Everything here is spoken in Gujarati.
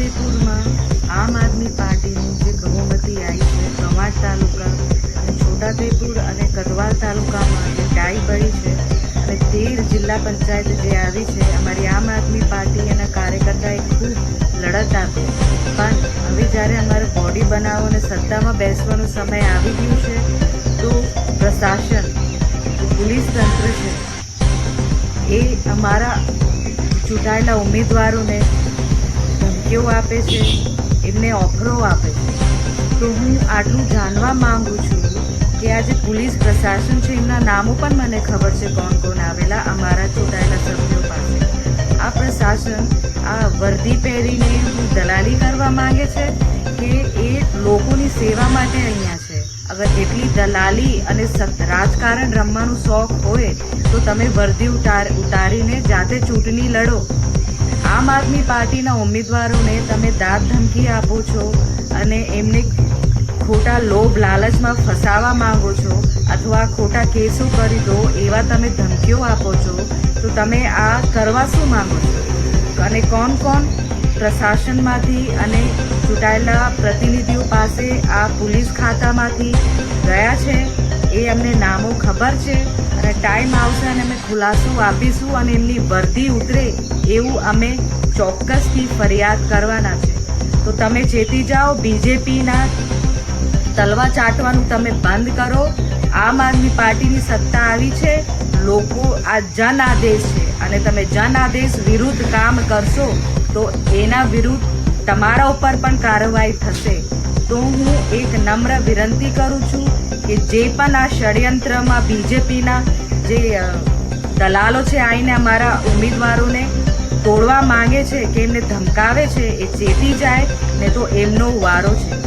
છોટાઉદેપુરમાં આમ આદમી પાર્ટીની જે બહુમતી આવી છે કવાંટ તાલુકા અને છોટાઉદેપુર અને કદવાલ તાલુકામાં જે ટાઈ પડી છે અને 13 જિલ્લા પંચાયત જે આવી છે, અમારી આમ આદમી પાર્ટી એના કાર્યકર્તાએ ખૂબ લડત આપી, પણ હવે જ્યારે અમારે બોડી બનાવો અને સત્તામાં બેસવાનો સમય આવી ગયો છે તો પ્રશાસન, પોલીસ તંત્ર છે એ અમારા ચૂંટાયેલા ઉમેદવારોને ધમકીઓ આપે છે, એમને ઓફરો આપે છે. તો હું આટલું જાણવા માંગુ છું કે આ જે પોલીસ પ્રશાસન છે એમના નામો પણ મને ખબર છે કોણ કોણ આવેલા અમારા ચૂંટાયેલા સભ્યો પાસે. આ પ્રશાસન આ વર્દી પહેરીને દલાલી કરવા માંગે છે કે એ લોકોની સેવા માટે અહીંયા છે? અગર એટલી દલાલી અને રાજકારણ રમવાનું શોખ હોય તો તમે વર્દી ઉતારીને જાતે ચૂંટણી લડો. આમ આદમી પાર્ટીના ઉમેદવારોને તમે દાદ ધમકી આપો છો અને એમને ખોટા લોભ લાલચમાં ફસાવવા માંગો છો અથવા ખોટા કેસો કરી દો એવા તમે ધમકીઓ આપો છો, તો તમે આ કરવા શું માંગો છો? અને કોણ કોણ પ્રશાસનમાંથી અને ચૂંટાયેલા પ્રતિનિધિઓ પાસે આ પોલીસ ખાતામાંથી ગયા છે એ અમને નામો ખબર છે, અને ટાઈમ આવશે અને અમે ખુલાસો આપીશું અને એમની વર્દી ઉતરે એવું અમે ચોક્કસથી ફરિયાદ કરવાના છે. તો તમે ચેતી જાઓ, બીજેપીના તલવા ચાટવાનું તમે બંધ કરો. આમ આદમી પાર્ટીની સત્તા આવી છે, લોકો આ જન આદેશ છે અને તમે જન આદેશ વિરુદ્ધ કામ કરશો તો એના વિરુદ્ધ તમારા ઉપર પણ કાર્યવાહી થશે. તો હું એક નમ્ર વિનંતી કરું છું કે જે પણ આ ષડયંત્રમાં બીજેપીના જે દલાલો છે આવીને અમારા ઉમેદવારોને તોડવા માંગે છે કે એમને ધમકાવે છે, એ ચેતી જાય ને તો એમનો વારો છે.